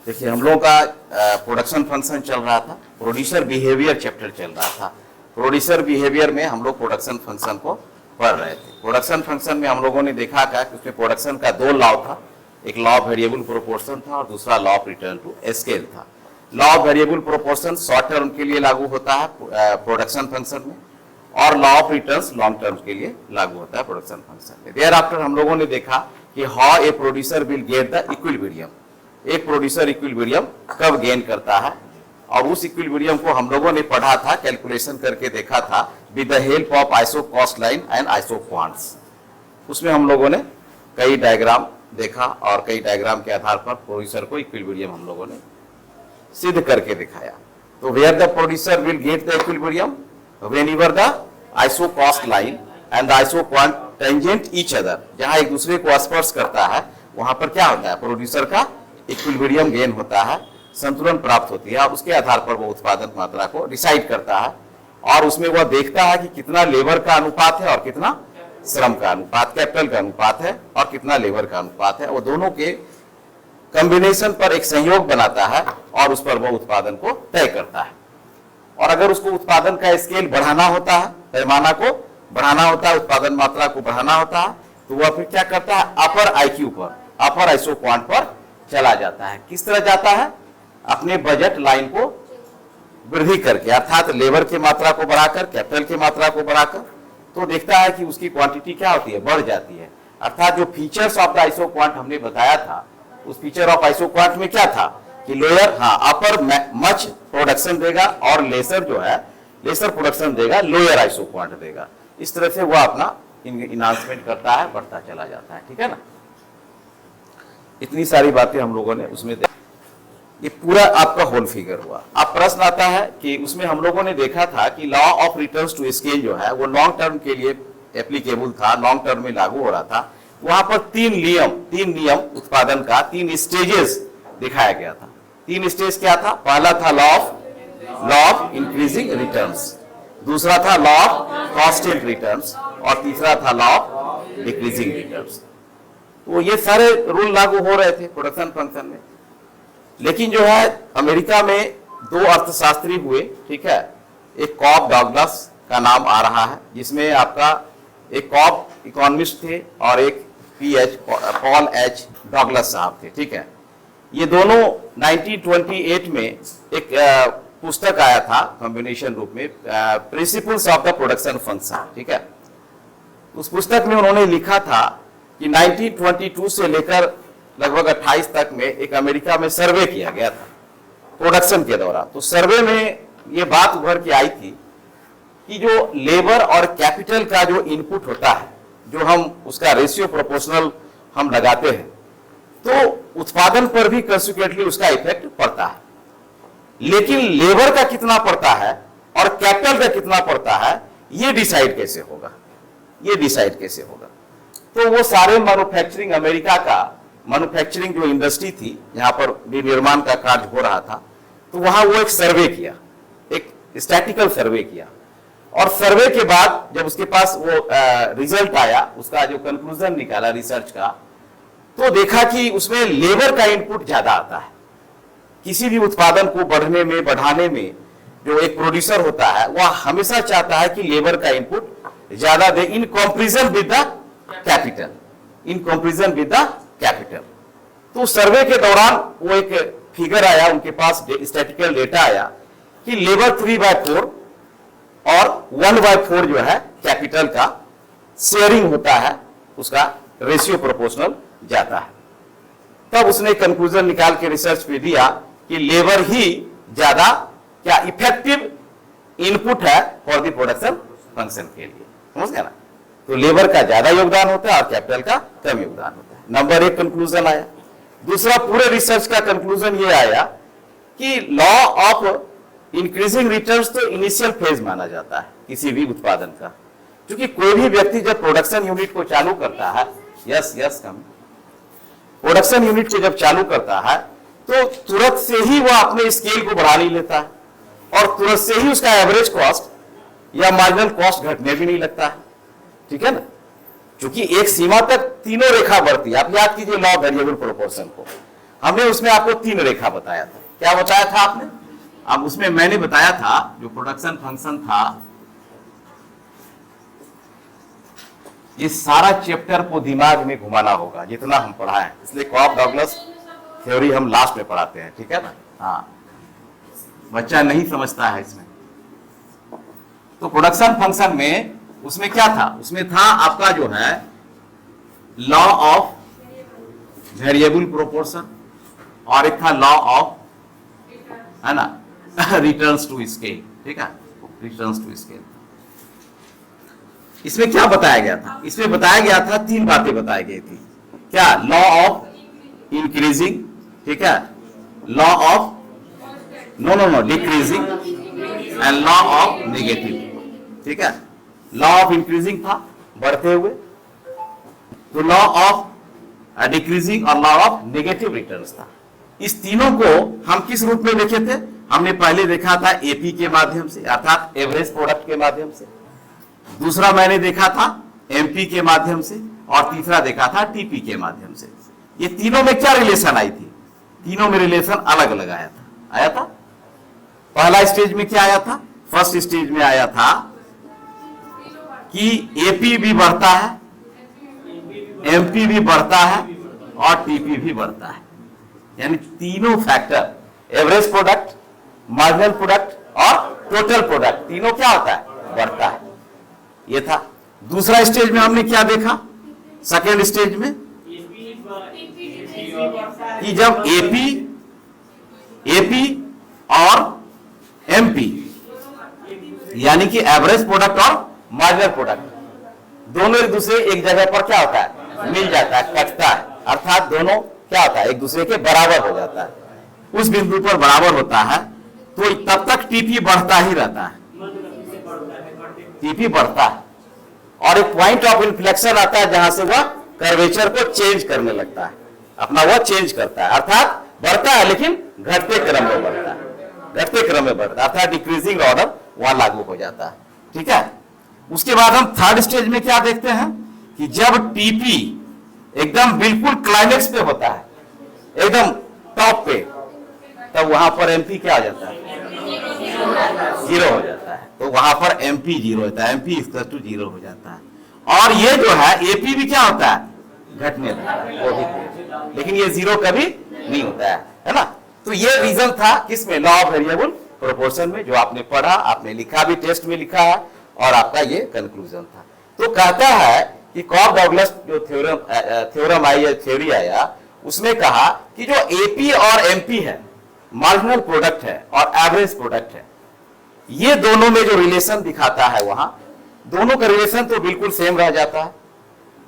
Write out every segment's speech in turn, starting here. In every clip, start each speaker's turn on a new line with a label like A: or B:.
A: देखिए हम लोगों का प्रोडक्शन फंक्शन चल रहा था, प्रोड्यूसर बिहेवियर चैप्टर चल रहा था। प्रोड्यूसर बिहेवियर में हम लोग प्रोडक्शन फंक्शन को पढ़ रहे थे। प्रोडक्शन फंक्शन में हम लोगों ने देखा था कि उसमें प्रोडक्शन का दो लॉ था, एक लॉ ऑफ वेरिएबल प्रोपोर्शन था और दूसरा law of return to scale था। Law of variable proportion short term के लिए लागू होता है प्रोडक्शन फंक्शन में, और law of returns long term के लिए लागू होता है प्रोडक्शन फंक्शन में। देयर आफ्टर हम लोगों ने देखा कि how a producer will get the equilibrium, एक प्रोड्यूसर इक्विलिब्रियम कब गेन करता है, और उस इक्विलिब्रियम को हम लोगों ने पढ़ा था, कैलकुलेशन करके देखा था with the help of iso cost line and iso quants. उसमें हम लोगों ने कई डायग्राम देखा और कई डायग्राम के आधार पर प्रोड्यूसर को इक्विलिब्रियम हम लोगों ने सिद्ध करके दिखाया। तो where the producer will get the equilibrium whenever the isocost line and the isoquant tangent each other, जहां एक दूसरे को स्पर्श करता है वहां पर क्या होता है, प्रोड्यूसर का इक्विलिब्रियम गेन होता है, संतुलन प्राप्त होती है, और उसके आधार पर वो उत्पादन मात्रा को डिसाइड करता है, और उसमें वह देखता है कि कितना लेबर का अनुपात है और कितना श्रम का अनुपात, कैपिटल का अनुपात है और कितना लेबर का अनुपात है। वो दोनों के कॉम्बिनेशन पर एक संयोग बनाता है और उस पर वो उत्पादन को तय करता है। और अगर उसको उत्पादन का स्केल बढ़ाना होता है, पैमाना को बढ़ाना होता है, उत्पादन मात्रा को बढ़ाना होता है, तो वह फिर क्या करता है, अपर आईक्यू पर, अपर आइसो क्वांट पर चला जाता है। किस तरह जाता है, अपने बजट लाइन को वृद्धि करके, अर्थात लेबर की मात्रा को बढ़ाकर, कैपिटल की मात्रा को बढ़ाकर, तो देखता है कि उसकी क्वांटिटी क्या होती है, बढ़ जाती है। अर्थात जो features of the iso quant हमने बताया था, उस फीचर ऑफ आइसो क्वांट में क्या था कि लोअर अपर मच प्रोडक्शन देगा और लेसर जो है लेसर प्रोडक्शन देगा, लोअर आइसो क्वांट देगा। इस तरह से वह अपना इनहांसमेंट करता है, बढ़ता चला जाता है। ठीक है ना, इतनी सारी बातें हम लोगों ने उसमें ये पूरा आपका होल फिगर हुआ। अब प्रश्न आता है कि उसमें हम लोगों ने देखा था कि law of returns to scale जो है वो लॉन्ग टर्म के लिए एप्लीकेबल था, लॉन्ग टर्म में लागू हो रहा था। वहां पर तीन नियम उत्पादन का, तीन स्टेजेस दिखाया गया था। तीन स्टेज क्या था, पहला था लॉ ऑफ इंक्रीजिंग रिटर्न्स, दूसरा था लॉ ऑफ कांस्टेंट रिटर्न्स, और तीसरा था लॉ ऑफ डिक्रीजिंग रिटर्न्स। तो ये सारे रूल लागू हो रहे थे प्रोडक्शन फंक्शन में। लेकिन जो है अमेरिका में दो अर्थशास्त्री हुए, ठीक है, एक कॉब डॉगलस का नाम आ रहा है, जिसमें आपका एक कॉब इकोनॉमिस्ट थे और एक पॉल एच डॉगलस साहब थे। ठीक है, ये दोनों 1928 में एक पुस्तक आया था कॉम्बिनेशन रूप में, principles of the production function. ठीक है, उस पुस्तक में उन्होंने लिखा था कि 1922 से लेकर लगभग 28 तक में एक अमेरिका में सर्वे किया गया था प्रोडक्शन के दौरान। तो सर्वे में ये बात उभर के आई थी कि जो लेबर और कैपिटल का जो इनपुट होता है, जो हम उसका रेशियो प्रोपोर्शनल हम लगाते हैं, तो उत्पादन पर भी कंसिक्वेंटली उसका इफेक्ट पड़ता है। लेकिन लेबर का कितना पड़ता है और कैपिटल का कितना पड़ता है, ये डिसाइड कैसे होगा, ये डिसाइड कैसे होगा। तो वो सारे मैन्युफैक्चरिंग, अमेरिका का मैन्युफैक्चरिंग जो इंडस्ट्री थी, जहां पर विनिर्माण का कार्य हो रहा था, तो वहां वो एक सर्वे किया, एक स्टैटिकल सर्वे किया, और सर्वे के बाद जब उसके पास वो रिजल्ट आया, उसका जो कंक्लूजन निकाला रिसर्च का, तो देखा कि उसमें लेबर का इनपुट ज्यादा आता है। किसी भी उत्पादन को बढ़ने में, बढ़ाने में जो एक प्रोड्यूसर होता है वह हमेशा चाहता है कि लेबर का इनपुट ज्यादा दे, in comparison with the capital, in comparison with the capital. तो सर्वे के दौरान वो एक फिगर आया, उनके पास स्टैटिकल डेटा आया कि लेबर 3/4 और 1/4 जो है कैपिटल का शेयरिंग होता है, उसका रेशियो प्रोपोर्शनल जाता है। तब उसने कंक्लूजन निकाल के रिसर्च पे दिया कि लेबर ही ज्यादा क्या इफेक्टिव इनपुट है फॉर द प्रोडक्शन फंक्शन के लिए, समझ गया ना। तो लेबर का ज्यादा योगदान होता है और कैपिटल का कम योगदान होता है। नंबर एक कंक्लूजन आया। दूसरा, पूरे रिसर्च का कंक्लूजन ये आया कि लॉ ऑफ इंक्रीजिंग रिटर्न्स तो इनिशियल फेज माना जाता है किसी भी उत्पादन का, क्योंकि कोई भी व्यक्ति जब प्रोडक्शन यूनिट को चालू करता है, प्रोडक्शन यूनिट को जब चालू करता है तो तुरंत से ही वह अपने स्केल को बढ़ा नहीं लेता है, और तुरंत से ही उसका एवरेज कॉस्ट या मार्जिनल कॉस्ट घटने भी नहीं लगता है। ठीक है ना, क्योंकि एक सीमा तक तीनों रेखा बढ़ती है। आप याद कीजिए लॉ ऑफ वेरिएबल प्रोपोर्शन को, हमने उसमें आपको 3 रेखा बताया था। क्या बताया था आपने? अब उसमें मैंने बताया था जो प्रोडक्शन फंक्शन था, इस सारा चैप्टर को दिमाग में घुमाना होगा जितना हम पढ़ा है, इसलिए कॉक डगलस थ्योरी हम लास्ट में पढ़ाते हैं, ठीक है ना। हाँ, बच्चा नहीं समझता है इसमें। तो प्रोडक्शन फंक्शन में उसमें क्या था? उसमें था आपका जो है लॉ ऑफ वेरिएबल प्रोपोर्शन, और एक था लॉ ऑफ, है ना, रिटर्न्स टू स्केल, ठीक है, रिटर्न्स टू स्केल। इसमें क्या बताया गया था? इसमें बताया गया था 3 बातें बताई गई थी। क्या? लॉ ऑफ इंक्रीजिंग, ठीक है, law of no decreasing and law of negative, ठीक है। लॉ ऑफ इंक्रीजिंग था, बढ़ते हुए, तो लॉ ऑफ डिक्रीजिंग और लॉ ऑफ नेगेटिव रिटर्न्स था। इस तीनों को हम किस रूप में देखे थे? हमने पहले देखा था एपी के माध्यम से, अर्थात एवरेज प्रोडक्ट के माध्यम से। दूसरा मैंने देखा था एमपी के माध्यम से, और तीसरा देखा था टीपी के माध्यम से। ये तीनों में क्या रिलेशन आई थी? तीनों में रिलेशन अलग अलग आया था। पहला स्टेज में क्या आया था? फर्स्ट स्टेज में आया था कि एपी भी बढ़ता है, एमपी भी बढ़ता है और टीपी भी बढ़ता है। यानी तीनों factor, average product, marginal product और टोटल प्रोडक्ट, तीनों क्या होता है? बढ़ता है। ये था। दूसरा स्टेज में हमने क्या देखा? सेकेंड स्टेज में कि जब एपी और एमपी यानी कि एवरेज प्रोडक्ट और मार्जिनल प्रोडक्ट दोनों एक दूसरे एक जगह पर क्या होता है? मिल जाता है, कटता है, अर्थात दोनों क्या होता है? एक दूसरे के बराबर हो जाता है। उस बिंदु पर बराबर होता है तो तब तक टीपी बढ़ता ही रहता है, टीपी बढ़ता है, और एक पॉइंट ऑफ इन्फ्लेक्शन आता है जहां से वह कर्वेचर को चेंज करने लगता है, अपना वह चेंज करता है, अर्थात बढ़ता है लेकिन घटते क्रम में बढ़ता है, घटते क्रम में बढ़ता है, अर्थात डिक्रीजिंग ऑर्डर वहां लागू हो जाता है, ठीक है। उसके बाद हम थर्ड स्टेज में क्या देखते हैं कि जब टीपी एकदम बिल्कुल क्लाइमेक्स पे होता है, एकदम टॉप पे, तब वहां पर एमपी क्या आ जाता है? 0 हो जाता है। तो वहां पर एमपी 0 होता है, एमपी इक्वल टू 0 हो जाता है। और ये जो है एपी भी क्या होता है? घटने लगता है, वो भी, लेकिन ये 0 कभी नहीं होता है ना। तो ये रीजन था किसमें? लॉ ऑफ वेरिएबल प्रोपोर्शन में, जो आपने पढ़ा, आपने लिखा भी, टेस्ट में लिखा है, और आपका ये कंक्लूजन था। तो कहता है कि कॉक डगलस जो थ्योरम आई या थ्योरी आया, उसमें कहा कि जो एपी और एमपी है, मार्जिनल प्रोडक्ट है और एवरेज प्रोडक्ट है, ये दोनों में जो रिलेशन दिखाता है, वहां दोनों का रिलेशन तो बिल्कुल सेम रह जाता है,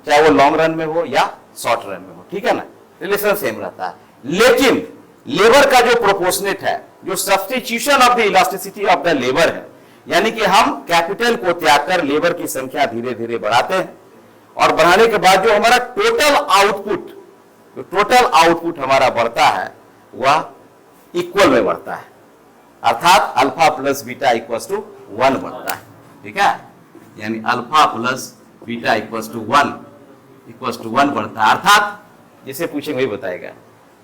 A: चाहे वो लॉन्ग रन में हो या शॉर्ट रन में हो, ठीक है ना, रिलेशन सेम रहता है। लेकिन लेबर का जो प्रोपोर्शनेट है, जो substitution of the elasticity of the labour है, यानी कि हम कैपिटल को त्याग कर लेबर की संख्या धीरे धीरे बढ़ाते हैं, और बढ़ाने के बाद जो हमारा टोटल आउटपुट हमारा बढ़ता है, वह इक्वल में बढ़ता है, अर्थात alpha plus beta equal to 1 बढ़ता है, ठीक है। यानी alpha plus beta equal to 1 बढ़ता है, अर्थात जिसे पूछेंगे वही बताएगा।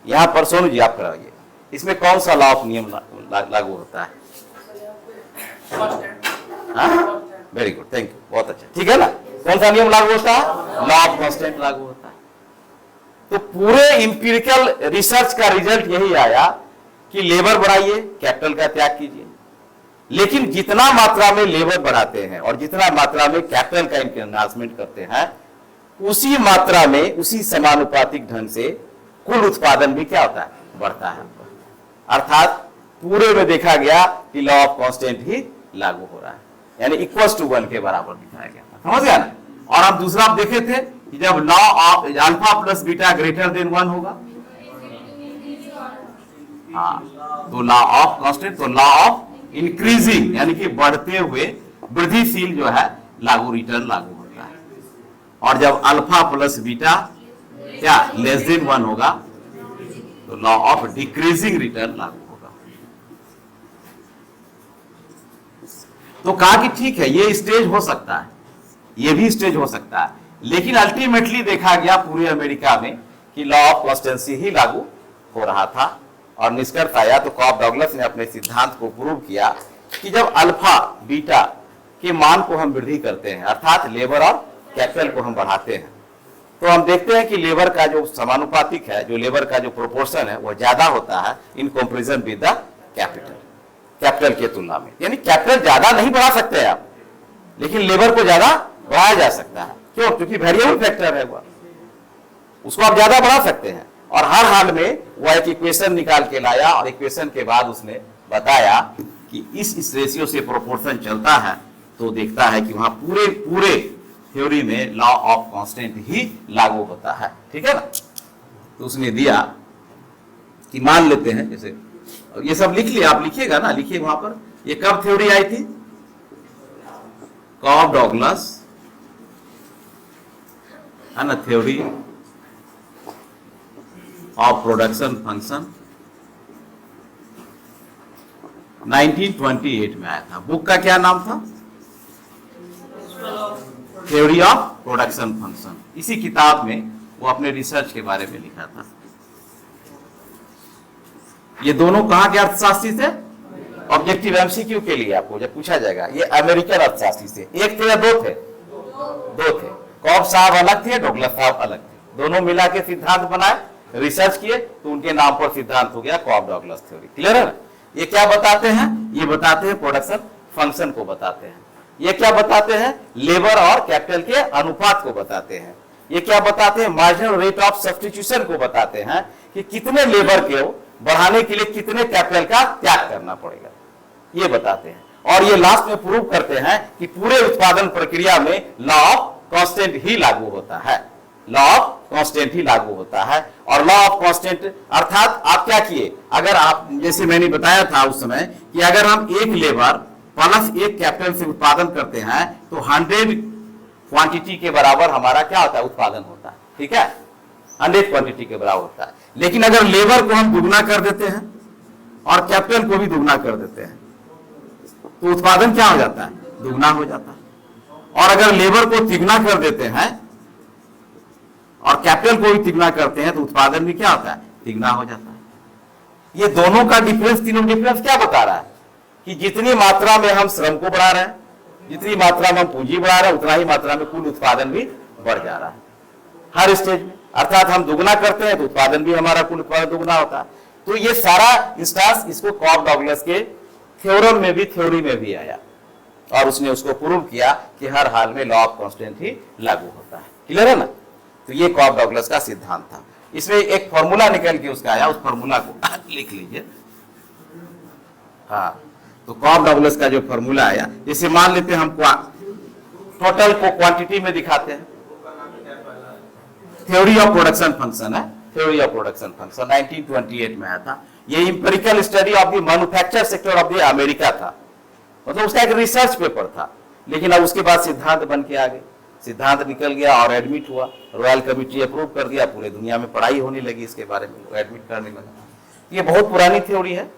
A: यहां पर सोनू जी आप कराइए, इसमें कौन सा लॉ ऑफ नियम लागू होता है? वेरी गुड, थैंक यू, बहुत अच्छा, ठीक है ना। कौन सा नियम लागू होता है? लॉ ऑफ कांस्टेंट लागू होता है। तो पूरे इंपिरिकल रिसर्च का रिजल्ट यही आया कि लेबर बढ़ाइए, कैपिटल का त्याग कीजिए, लेकिन जितना मात्रा में लेबर बढ़ाते हैं और जितना मात्रा में कैपिटल का इनहांसमेंट करते हैं, उसी मात्रा में, उसी समानुपातिक ढंग से कुल उत्पादन भी क्या होता है? बढ़ता है। अर्थात पूरे में देखा गया कि लॉ ऑफ कांस्टेंट ही लागू हो रहा है, यानी इक्वल टू 1 के बराबर दिखाया गया, समझ गया ना। और हम दूसरा आप देखे थे कि जब law of alpha plus beta greater than 1 होगा, हाँ, तो लॉ ऑफ कांस्टेंट, तो लॉ ऑफ इंक्रीजिंग यानी कि बढ़ते हुए वृद्धिशील जो है लागू रिटर्न लागू होता है। और जब अल्फा प्लस बीटा क्या लेस देन 1 होगा, तो लॉ ऑफ डिक्रीजिंग रिटर्न लागू होगा। तो कहा कि ठीक है, ये स्टेज हो सकता है, ये भी स्टेज हो सकता है, लेकिन अल्टीमेटली देखा गया पूरे अमेरिका में कि लॉ ऑफ कांस्टेंसी ही लागू हो रहा था और निष्कर्ष आया, तो कॉब डगलस ने अपने सिद्धांत को प्रूव किया कि जब अल्फा बीटा के मान को हम वृद्धि करते हैं, अर्थात लेबर और कैपिटल को हम बढ़ाते हैं, तो हम देखते हैं कि लेबर का जो समानुपातिक है, जो लेबर का जो प्रोपोर्शन है, वो ज्यादा होता है इन कंपैरिजन विद द कैपिटल के तुलना में। यानी कैपिटल ज्यादा नहीं बढ़ा सकते आप, लेकिन लेबर को ज्यादा बढ़ाया जा सकता है। क्यों? क्योंकि वेरिएबल फैक्टर है, वो उसको आप ज्यादा बढ़ा सकते हैं। और हर हाल में वह एक इक्वेशन निकाल के लाया और इक्वेशन के बाद उसने बताया कि इस रेशियो से प्रोपोर्शन चलता है तो देखता है कि वहां पूरे थ्योरी में लॉ ऑफ कांस्टेंट ही लागू होता है। ठीक है ना? तो उसने दिया कि मान लेते हैं, जैसे ये सब लिख लिया, आप लिखिएगा ना, लिखिए वहां पर, ये कब थ्योरी आई थी? कॉब डगलस है ना, थ्योरी ऑफ प्रोडक्शन फंक्शन 1928 में आया था। बुक का क्या नाम था? Theory of production function. इसी किताब में वो अपने रिसर्च के बारे में लिखा था। ये दोनों कहां के अर्थशास्त्री थे? ऑब्जेक्टिव एमसीक्यू के लिए आपको जब पूछा जाएगा, ये अमेरिकन अर्थशास्त्री थे। एक थे या दो थे? दो थे। कॉब साहब अलग थे, डगलस साहब अलग थे। दोनों मिला के सिद्धांत बनाए, रिसर्च किए, तो उनके नाम पर सिद्धांत हो गया कॉब डगलस थ्योरी। क्लियर है ना? ये क्या बताते हैं? ये बताते हैं प्रोडक्शन फंक्शन को बताते हैं। ये क्या बताते हैं? लेबर और कैपिटल के अनुपात को बताते हैं। ये क्या बताते हैं? मार्जिनल रेट ऑफ सब्स्टिट्यूशन को बताते हैं कि कितने लेबर को बढ़ाने के लिए कितने कैपिटल का त्याग करना पड़ेगा, ये बताते हैं। और ये लास्ट में प्रूव करते हैं कि पूरे उत्पादन प्रक्रिया में लॉ ऑफ कांस्टेंट ही लागू होता है। लॉ ऑफ कांस्टेंट ही लागू होता है। और लॉ ऑफ कांस्टेंट अर्थात आप क्या किए, अगर आप, जैसे मैंने बताया था उस समय, कि अगर हम एक लेबर प्लस एक कैपिटल से उत्पादन करते हैं तो 100 क्वांटिटी के बराबर हमारा क्या होता है? उत्पादन होता है। ठीक है? 100 क्वांटिटी के बराबर होता है। लेकिन अगर लेबर को हम दुगना कर देते हैं और कैपिटल को भी दुगना कर देते हैं तो उत्पादन क्या हो जाता है? दुगना हो जाता है। और अगर लेबर को तिगुना कर देते हैं और कैपिटल को भी तिगुना करते हैं तो उत्पादन भी क्या होता है? तिगुना हो जाता है। ये दोनों का डिफरेंस, तीनों डिफरेंस क्या बता रहा है? कि जितनी मात्रा में हम श्रम को बढ़ा रहे हैं, जितनी मात्रा में हम पूंजी बढ़ा रहे हैं, उतना ही मात्रा में कुल उत्पादन भी बढ़ जा रहा है हर स्टेज में। अर्थात हम दुगना करते हैं तो उत्पादन भी हमारा कुल उत्पादन दुगना होता है। तो ये सारा इंस्टांस इसको कॉब डगलस के थ्योरम में भी, थ्योरी में भी आया और उसने उसको प्रूव किया कि हर हाल में लॉ ऑफ कांस्टेंट ही लागू होता है। क्लियर है ना? तो ये कॉब डगलस का सिद्धांत था। इसमें एक फॉर्मूला निकल के उसका आया, उस फॉर्मूला को लिख लीजिए। हाँ, तो कॉब डगलस का जो फॉर्मूला आया, जैसे मान लेते हैं हम टोटल को क्वांटिटी में दिखाते हैं। थ्योरी ऑफ प्रोडक्शन फंक्शन है, थ्योरी ऑफ प्रोडक्शन फंक्शन 1928 में आया था। ये empirical study of the manufacture sector of the America था, मतलब उसका एक रिसर्च पेपर था। लेकिन अब उसके बाद सिद्धांत बन के आ गए, सिद्धांत निकल गया और एडमिट हुआ, रॉयल कमेटी अप्रूव कर दिया, पूरे दुनिया में पढ़ाई होने लगी इसके बारे में, एडमिट करने लगा। ये बहुत पुरानी थ्योरी है,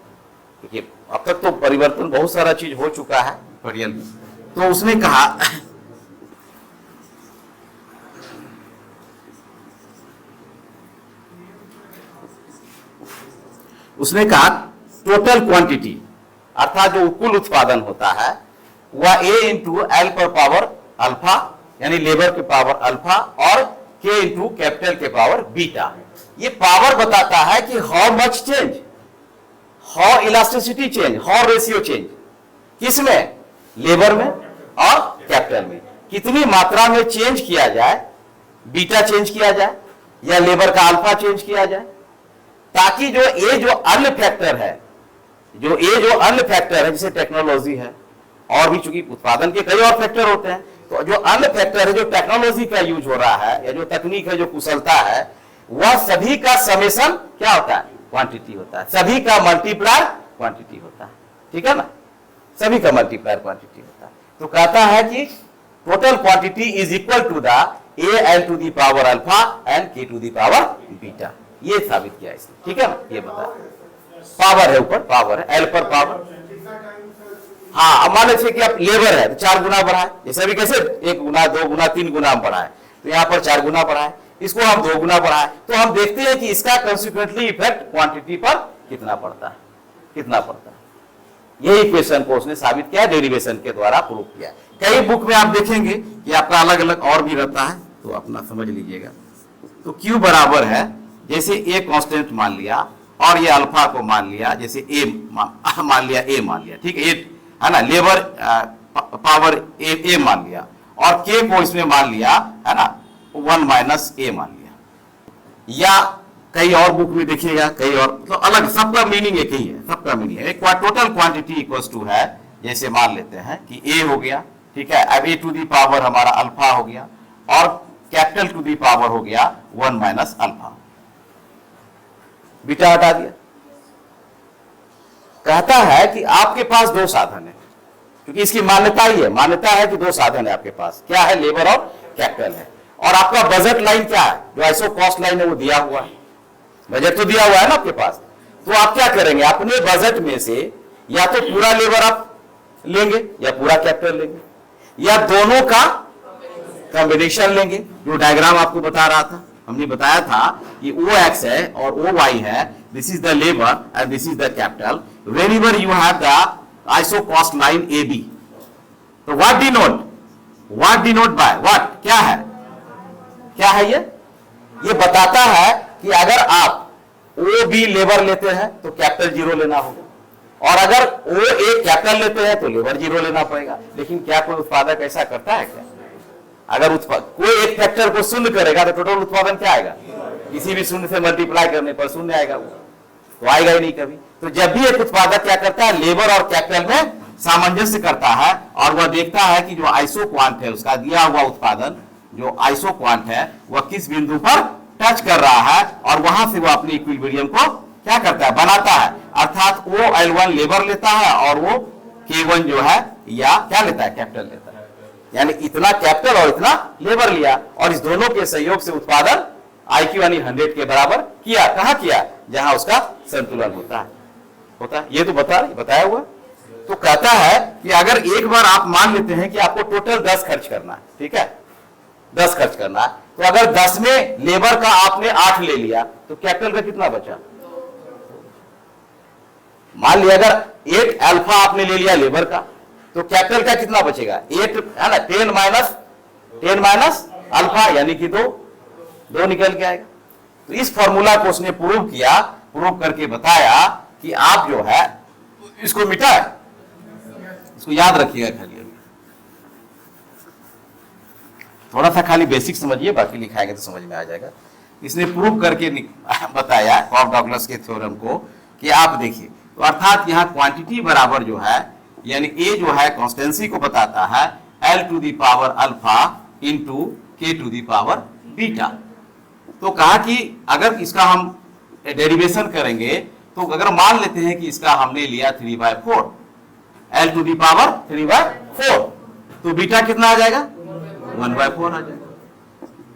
A: क्योंकि अब तक तो परिवर्तन बहुत सारा चीज हो चुका है परियल में। तो उसने कहा टोटल क्वांटिटी अर्थात जो कुल उत्पादन होता है वह A इंटू एल पर पावर अल्फा, यानी लेबर के पावर अल्फा, और K इंटू कैपिटल के पावर बीटा। ये पावर बताता है कि how much change, how elasticity change, how ratio change, किसमें? लेबर में और कैपिटल में। कितनी मात्रा में चेंज किया जाए, बीटा चेंज किया जाए या लेबर का अल्फा चेंज किया जाए, ताकि जो ए जो अन्य फैक्टर है, जो ए जो अन्य फैक्टर है, जैसे टेक्नोलॉजी है, और भी चूंकि उत्पादन के कई और फैक्टर होते हैं, तो जो अन्य फैक्टर है, जो टेक्नोलॉजी का यूज हो रहा है या जो तकनीक है, जो कुशलता है, वह सभी का समेशन क्या होता है? क्वांटिटी होता है। सभी का मल्टीप्लायर क्वांटिटी होता है। ठीक है ना? सभी का मल्टीप्लायर क्वांटिटी होता है। तो कहता है कि total quantity is equal to the A L to the power alpha and K to the power beta. ये साबित किया इसने। ठीक है ना? ये बता, पावर है, ऊपर पावर है, एल पर पावर। हाँ, अब मान लीजिए कि आप लेबर है तो 4 गुना बढ़ा है, जैसे अभी कैसे 1 गुना 2 गुना 3 गुना बढ़ा है, तो यहाँ पर 4 गुना बढ़ा है। इसको हम 2 गुना बढ़ाए, तो हम देखते हैं कि इसका कंसिक्वेंटली इफेक्ट क्वांटिटी पर कितना पड़ता है, कितना पड़ता है। यही इक्वेशन को उसने साबित किया, डेरिवेशन के द्वारा प्रूव किया। कई बुक में आप देखेंगे कि आपका अलग अलग और भी रहता है, तो अपना समझ लीजिएगा। तो Q बराबर है, जैसे A कांस्टेंट मान लिया और ये अल्फा को मान लिया, जैसे A मान लिया, A मान लिया, ठीक है ना, लेबर पावर A मान लिया, और K को इसमें मान लिया, है ना, 1 माइनस A मान लिया। या कई और बुक में देखिएगा, कई और तो अलग, सबका मीनिंग एक ही है, सबका मीनिंग है। एक टोटल क्वांटिटी इक्वल्स टू है, जैसे मान लेते हैं कि A हो गया, ठीक है, अब A टू दी पावर हमारा अल्फा हो गया, और कैपिटल टू दी पावर हो गया 1 माइनस अल्फा, बीटा हटा दिया। कहता है कि आपके पास 2 साधन है, क्योंकि इसकी मान्यता ही है, मान्यता है कि 2 साधन है आपके पास, क्या है, लेबर और कैपिटल है, और आपका बजट लाइन क्या है, जो आइसो कॉस्ट लाइन है वो दिया हुआ है, बजट तो दिया हुआ है ना आपके पास। तो आप क्या करेंगे, अपने बजट में से या तो पूरा लेबर आप लेंगे या पूरा कैपिटल लेंगे, या दोनों का कॉम्बिनेशन लेंगे, जो डायग्राम आपको बता रहा था। हमने बताया था कि ओ एक्स है और ओ वाई है, this is the labour and this is the capital, wherever you have the isocost line A B. तो व्हाट डिनोट बाय व्हाट, क्या है, क्या है ये बताता है कि अगर आप ओ बी लेबर लेते हैं तो कैपिटल 0 लेना होगा, और अगर ओ ए कैपिटल लेते हैं तो लेबर 0 लेना पड़ेगा। लेकिन क्या कोई उत्पादक ऐसा करता है क्या? अगर कोई एक फैक्टर को शून्य करेगा तो टोटल उत्पादन क्या आएगा, किसी भी शून्य से मल्टीप्लाई करने पर शून्य आएगा, वो तो आएगा ही नहीं कभी। तो जब भी एक उत्पादक क्या करता है, लेबर और कैपिटल में सामंजस्य करता है, और वह देखता है कि जो आइसो क्वांट है उसका दिया हुआ उत्पादन, जो आइसो क्वांट है वह किस बिंदु पर टच कर रहा है, और वहां से वह अपने इक्विलिब्रियम को क्या करता है, बनाता है। अर्थात वो L1 लेबर लेता है और वो K1 जो है या क्या लेता है, कैपिटल लेता है, यानी इतना कैपिटल और इतना लेबर लिया, और इस दोनों के सहयोग से उत्पादन IQ यानी 100 के बराबर किया। कहां किया, जहां उसका संतुलन होता है, ये तो बताया हुआ। तो कहता है कि अगर एक बार आप मान लेते हैं कि आपको टोटल 10 खर्च करना है, ठीक है, 10 खर्च करना है, तो अगर 10 में लेबर का आपने 8 ले लिया तो कैपिटल का कितना बचा। मान लिया अगर 8 अल्फा आपने ले लिया लेबर का, तो कैपिटल का कितना बचेगा, 8 है ना, 10 माइनस अल्फा, यानी कि 2 निकल के आएगा। तो इस फॉर्मूला को उसने प्रूव करके बताया कि आप जो है इसको मिटाए, इसको याद रखिएगा, खाली थोड़ा सा खाली बेसिक समझिए, बाकी लिखाएंगे तो समझ में आ जाएगा। इसने प्रूव करके बताया कॉफ डॉगलस के थ्योरम को, कि आप देखिए, तो अर्थात यहाँ क्वांटिटी बराबर जो है, यानी ए जो है कॉन्स्टेंसी को बताता है L to the power alpha into K to the power beta. तो कहा कि अगर इसका हम डेरिवेशन करेंगे, तो अगर मान लेते हैं कि इसका हमने लिया 3/4, L टू दी पावर 3/4, तो बीटा कितना आ जाएगा, 1/4 आ जाएगा।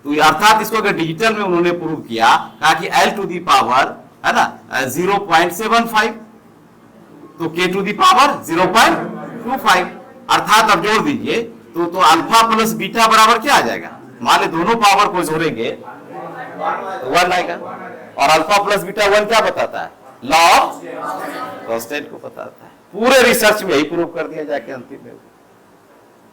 A: तो अर्थात इसको अगर डिजिटल में उन्होंने प्रूव किया, कहा कि L टू दी पावर है ना 0.75, तो K टू दी पावर 0.25, अर्थात अब जोड़ दीजिए तो अल्फा प्लस बीटा बराबर क्या आ जाएगा, मान ले दोनों पावर को जोड़ेंगे 1 आएगा, और अल्फा प्लस बीटा 1 क्या बताता है, लॉ ऑफ कांस्टेंट को बताता है। पूरे रिसर्च में यही प्रूव कर दिया जाके अंतिम में,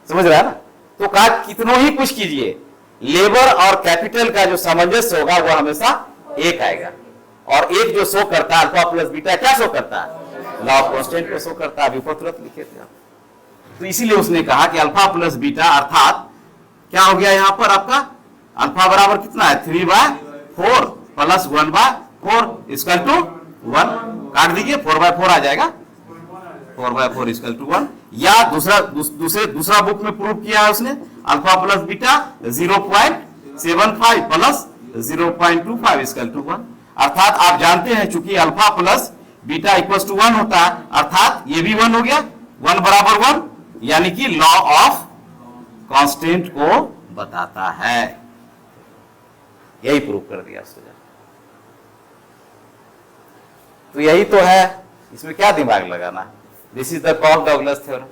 A: समझ रहा है ना। तो कहा कितनों ही कुछ कीजिए, लेबर और कैपिटल का जो सामंजस्य होगा वो हमेशा 1 आएगा, और एक जो शो करता है अल्फा प्लस बीटा क्या शो करता है, लॉ ऑफ कांस्टेंट को शो करता है। अभी तुरंत लिखे थे। तो इसीलिए उसने कहा कि अल्फा प्लस बीटा, अर्थात क्या हो गया यहाँ पर आपका अल्फा बराबर कितना है, 3/4 प्लस 1/4 इक्वल टू 1, काट दीजिए 4/4 आ जाएगा, 4/4 इक्वल टू 1। या दूसरा बुक में प्रूव किया है उसने, alpha plus beta 0.75 plus 0.25 equal to 1। अर्थात आप जानते हैं चूंकि alpha plus beta equal to 1 होता है, अर्थात ये भी 1 हो गया, 1 बराबर 1, यानी कि लॉ ऑफ कांस्टेंट को बताता है। यही प्रूव कर दिया उसने। तो यही तो है, इसमें क्या दिमाग लगाना, this is the Cobb Douglas theorem.